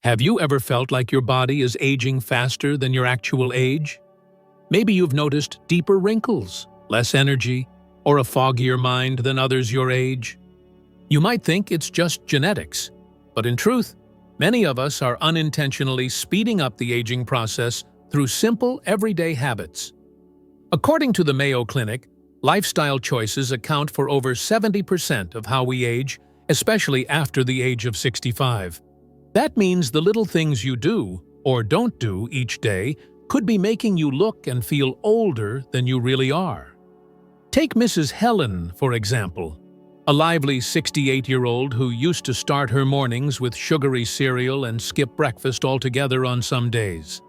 Have you ever felt like your body is aging faster than your actual age? Maybe you've noticed deeper wrinkles, less energy, or a foggier mind than others your age. You might think it's just genetics, but in truth, many of us are unintentionally speeding up the aging process through simple, everyday habits. According to the Mayo Clinic, lifestyle choices account for over 70% of how we age, especially after the age of 65. That means the little things you do, or don't do, each day could be making you look and feel older than you really are. Take Mrs. Helen, for example, a lively 68-year-old who used to start her mornings with sugary cereal and skip breakfast altogether on some days.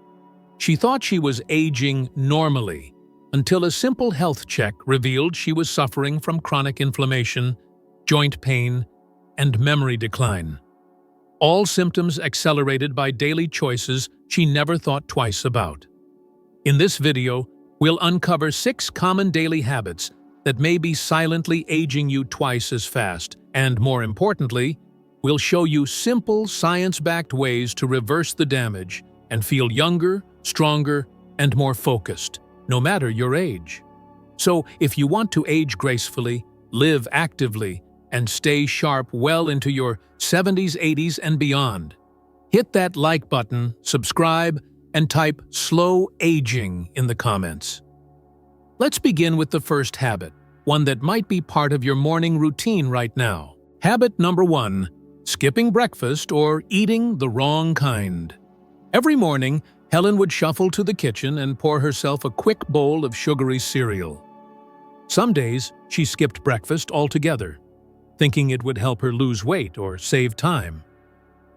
She thought she was aging normally, until a simple health check revealed she was suffering from chronic inflammation, joint pain, and memory decline. All symptoms accelerated by daily choices she never thought twice about. In this video, we'll uncover 6 common daily habits that may be silently aging you twice as fast, and more importantly, we'll show you simple, science-backed ways to reverse the damage and feel younger, stronger, and more focused, no matter your age. So, if you want to age gracefully, live actively, and stay sharp well into your 70s, 80s, and beyond, hit that like button, subscribe, and type "slow aging" in the comments. Let's begin with the first habit, one that might be part of your morning routine right now. Habit number 1, skipping breakfast or eating the wrong kind. Every morning, Helen would shuffle to the kitchen and pour herself a quick bowl of sugary cereal. Some days, she skipped breakfast altogether, thinking it would help her lose weight or save time.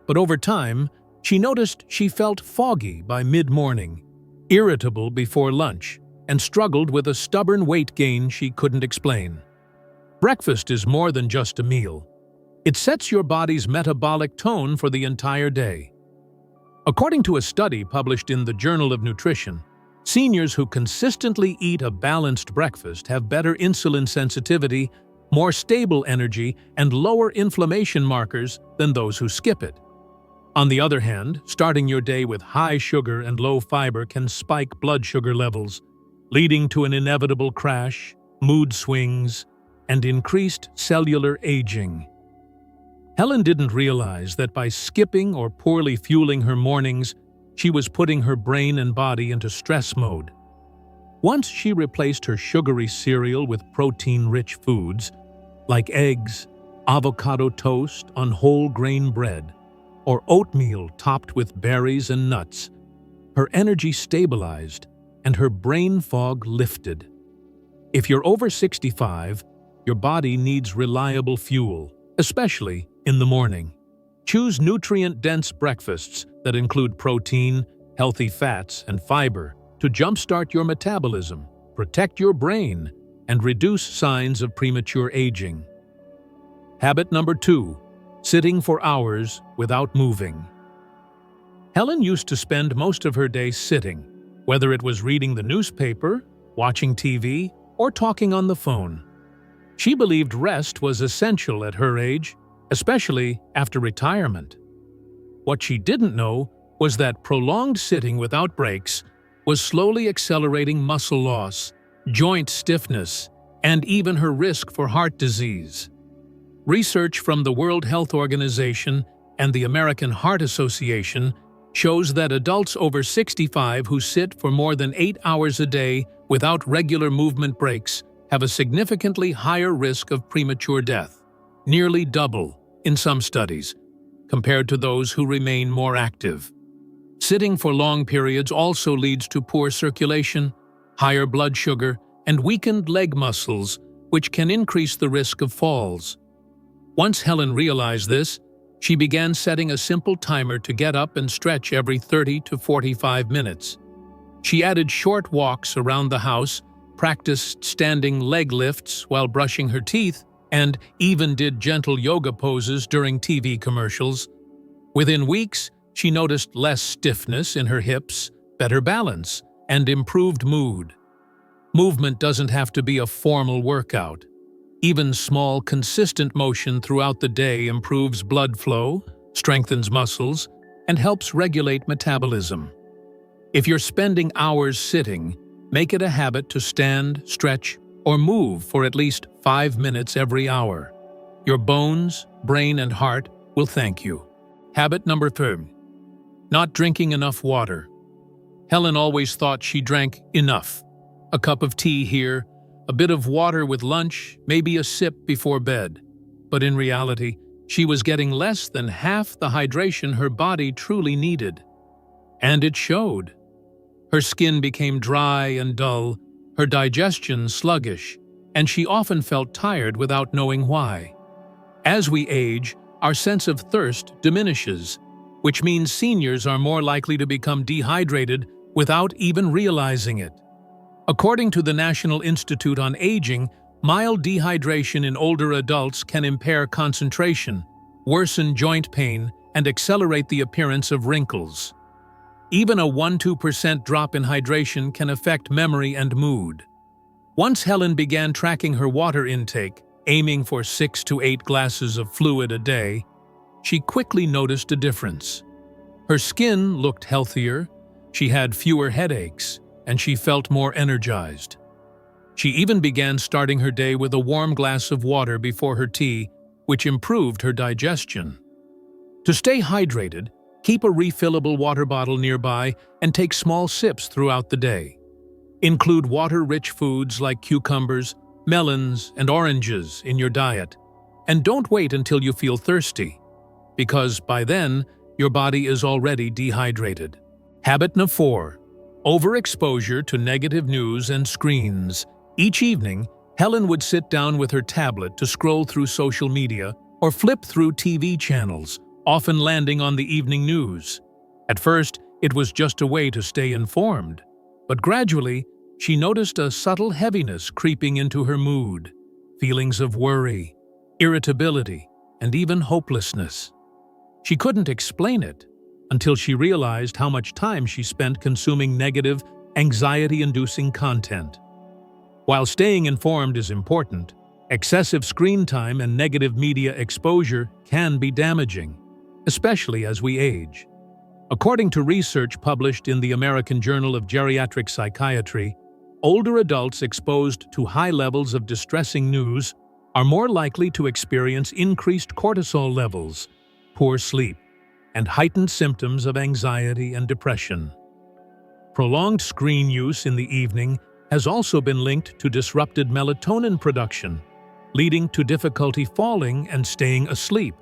But over time, she noticed she felt foggy by mid-morning, irritable before lunch, and struggled with a stubborn weight gain she couldn't explain. Breakfast is more than just a meal. It sets your body's metabolic tone for the entire day. According to a study published in the Journal of Nutrition, seniors who consistently eat a balanced breakfast have better insulin sensitivity, more stable energy, and lower inflammation markers than those who skip it. On the other hand, starting your day with high sugar and low fiber can spike blood sugar levels, leading to an inevitable crash, mood swings, and increased cellular aging. Helen didn't realize that by skipping or poorly fueling her mornings, she was putting her brain and body into stress mode. Once she replaced her sugary cereal with protein-rich foods, like eggs, avocado toast on whole grain bread, or oatmeal topped with berries and nuts, her energy stabilized and her brain fog lifted. If you're over 65, your body needs reliable fuel, especially in the morning. Choose nutrient-dense breakfasts that include protein, healthy fats, and fiber to jumpstart your metabolism, protect your brain, and reduce signs of premature aging. Habit number 2, sitting for hours without moving. Helen used to spend most of her day sitting, whether it was reading the newspaper, watching TV, or talking on the phone. She believed rest was essential at her age, especially after retirement. What she didn't know was that prolonged sitting without breaks was slowly accelerating muscle loss, joint stiffness, and even her risk for heart disease. Research from the World Health Organization and the American Heart Association shows that adults over 65 who sit for more than 8 hours a day without regular movement breaks have a significantly higher risk of premature death, nearly double in some studies, compared to those who remain more active. Sitting for long periods also leads to poor circulation, higher blood sugar, and weakened leg muscles, which can increase the risk of falls. Once Helen realized this, she began setting a simple timer to get up and stretch every 30 to 45 minutes. She added short walks around the house, practiced standing leg lifts while brushing her teeth, and even did gentle yoga poses during TV commercials. Within weeks, she noticed less stiffness in her hips, better balance, and improved mood. Movement doesn't have to be a formal workout. Even small, consistent motion throughout the day improves blood flow, strengthens muscles, and helps regulate metabolism. If you're spending hours sitting, make it a habit to stand, stretch, or move for at least 5 minutes every hour. Your bones, brain, and heart will thank you. Habit number 3. Not drinking enough water. Helen always thought she drank enough. A cup of tea here, a bit of water with lunch, maybe a sip before bed. But in reality, she was getting less than half the hydration her body truly needed. And it showed. Her skin became dry and dull, her digestion sluggish, and she often felt tired without knowing why. As we age, our sense of thirst diminishes, which means seniors are more likely to become dehydrated without even realizing it. According to the National Institute on Aging, mild dehydration in older adults can impair concentration, worsen joint pain, and accelerate the appearance of wrinkles. Even a 1–2% drop in hydration can affect memory and mood. Once Helen began tracking her water intake, aiming for 6 to 8 glasses of fluid a day, she quickly noticed a difference. Her skin looked healthier, she had fewer headaches, and she felt more energized. She even began starting her day with a warm glass of water before her tea, which improved her digestion. To stay hydrated, keep a refillable water bottle nearby and take small sips throughout the day. Include water-rich foods like cucumbers, melons, and oranges in your diet. And don't wait until you feel thirsty, because by then, your body is already dehydrated. Habit number 4. Overexposure to negative news and screens. Each evening, Helen would sit down with her tablet to scroll through social media or flip through TV channels, often landing on the evening news. At first, it was just a way to stay informed, but gradually, she noticed a subtle heaviness creeping into her mood, feelings of worry, irritability, and even hopelessness. She couldn't explain it until she realized how much time she spent consuming negative, anxiety-inducing content. While staying informed is important, excessive screen time and negative media exposure can be damaging, especially as we age. According to research published in the American Journal of Geriatric Psychiatry, older adults exposed to high levels of distressing news are more likely to experience increased cortisol levels, poor sleep, and heightened symptoms of anxiety and depression. Prolonged screen use in the evening has also been linked to disrupted melatonin production, leading to difficulty falling and staying asleep,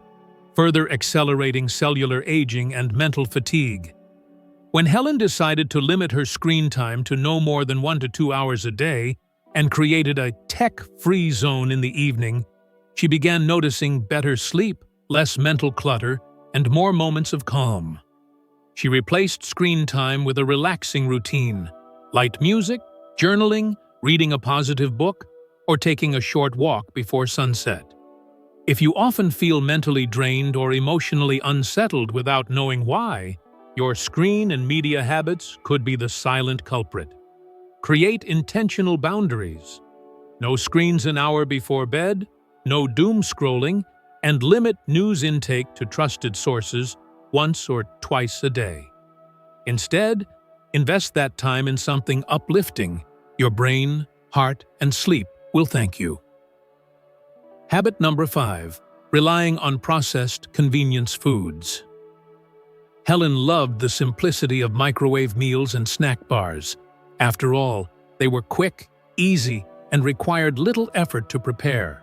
further accelerating cellular aging and mental fatigue. When Helen decided to limit her screen time to no more than 1 to 2 hours a day and created a tech-free zone in the evening, she began noticing better sleep, less mental clutter, and more moments of calm. She replaced screen time with a relaxing routine, light music, journaling, reading a positive book, or taking a short walk before sunset. If you often feel mentally drained or emotionally unsettled without knowing why, your screen and media habits could be the silent culprit. Create intentional boundaries. No screens an hour before bed, no doom scrolling, and limit news intake to trusted sources once or twice a day. Instead, invest that time in something uplifting. Your brain, heart, and sleep will thank you. Habit number 5. Relying on processed convenience foods. Helen loved the simplicity of microwave meals and snack bars. After all, they were quick, easy, and required little effort to prepare.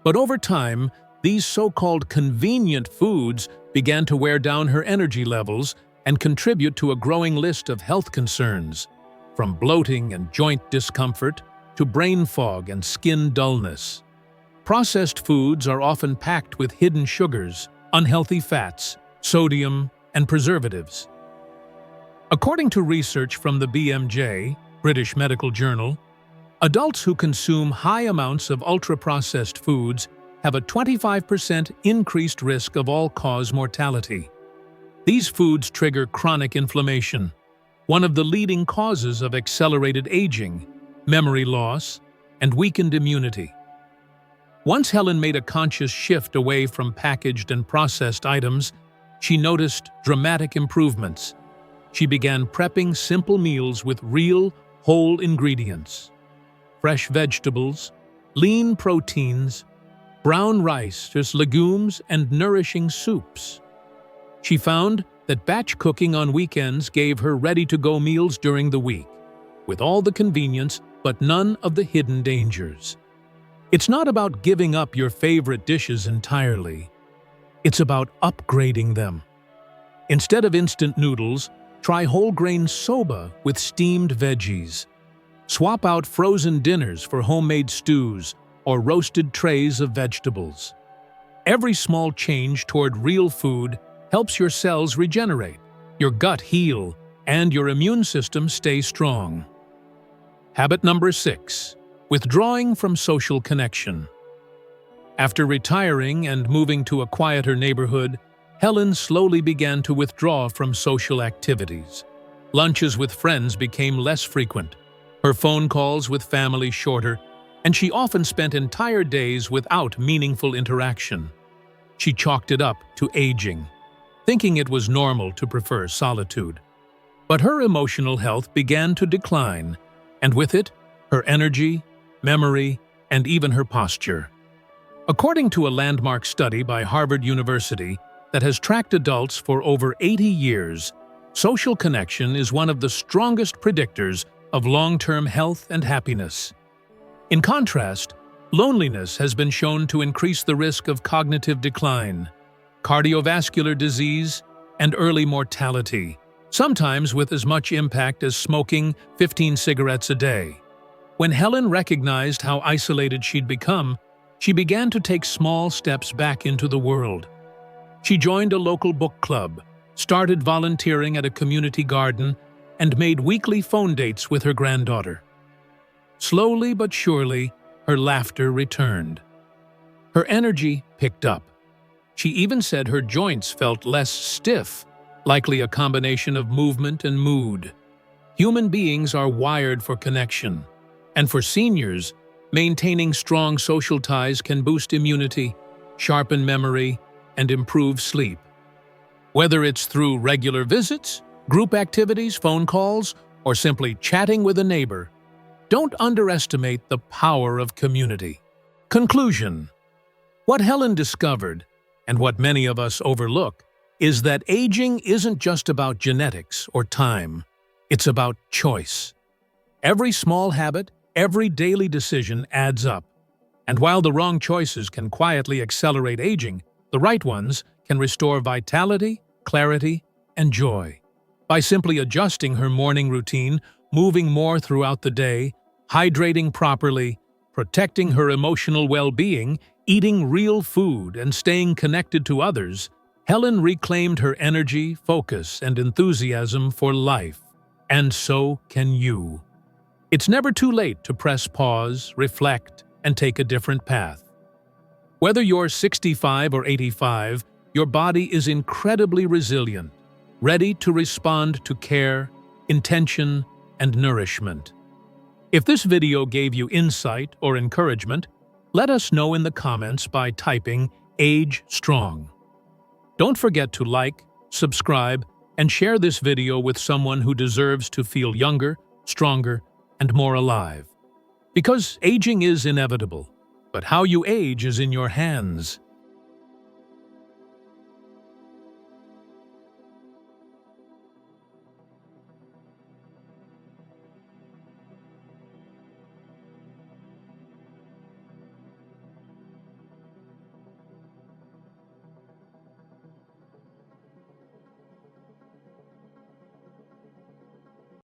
But over time, these so-called convenient foods began to wear down her energy levels and contribute to a growing list of health concerns, from bloating and joint discomfort to brain fog and skin dullness. Processed foods are often packed with hidden sugars, unhealthy fats, sodium, and preservatives. According to research from the BMJ, British Medical Journal, adults who consume high amounts of ultra-processed foods have a 25% increased risk of all-cause mortality. These foods trigger chronic inflammation, one of the leading causes of accelerated aging, memory loss, and weakened immunity. Once Helen made a conscious shift away from packaged and processed items, she noticed dramatic improvements. She began prepping simple meals with real, whole ingredients: fresh vegetables, lean proteins, brown rice, just legumes, and nourishing soups. She found that batch cooking on weekends gave her ready-to-go meals during the week, with all the convenience but none of the hidden dangers. It's not about giving up your favorite dishes entirely. It's about upgrading them. Instead of instant noodles, try whole-grain soba with steamed veggies. Swap out frozen dinners for homemade stews or roasted trays of vegetables. Every small change toward real food helps your cells regenerate, your gut heal, and your immune system stay strong. Habit number 6. Withdrawing from social connection. After retiring and moving to a quieter neighborhood, Helen slowly began to withdraw from social activities. Lunches with friends became less frequent, her phone calls with family shorter, and she often spent entire days without meaningful interaction. She chalked it up to aging, thinking it was normal to prefer solitude. But her emotional health began to decline, and with it, her energy, memory, and even her posture. According to a landmark study by Harvard University that has tracked adults for over 80 years, social connection is one of the strongest predictors of long-term health and happiness. In contrast, loneliness has been shown to increase the risk of cognitive decline, cardiovascular disease, and early mortality, sometimes with as much impact as smoking 15 cigarettes a day. When Helen recognized how isolated she'd become, she began to take small steps back into the world. She joined a local book club, started volunteering at a community garden, and made weekly phone dates with her granddaughter. Slowly but surely, her laughter returned. Her energy picked up. She even said her joints felt less stiff, likely a combination of movement and mood. Human beings are wired for connection, and for seniors, maintaining strong social ties can boost immunity, sharpen memory, and improve sleep. Whether it's through regular visits, group activities, phone calls, or simply chatting with a neighbor, don't underestimate the power of community. Conclusion: what Helen discovered, and what many of us overlook, is that aging isn't just about genetics or time. It's about choice. Every small habit, every daily decision adds up. And while the wrong choices can quietly accelerate aging, the right ones can restore vitality, clarity, and joy. By simply adjusting her morning routine, moving more throughout the day, hydrating properly, protecting her emotional well-being, eating real food, and staying connected to others, Helen reclaimed her energy, focus, and enthusiasm for life. And so can you. It's never too late to press pause, reflect, and take a different path. Whether you're 65 or 85, your body is incredibly resilient, ready to respond to care, intention, and nourishment. If this video gave you insight or encouragement, let us know in the comments by typing Age Strong. Don't forget to like, subscribe, and share this video with someone who deserves to feel younger, stronger, and more alive. Because aging is inevitable, but how you age is in your hands.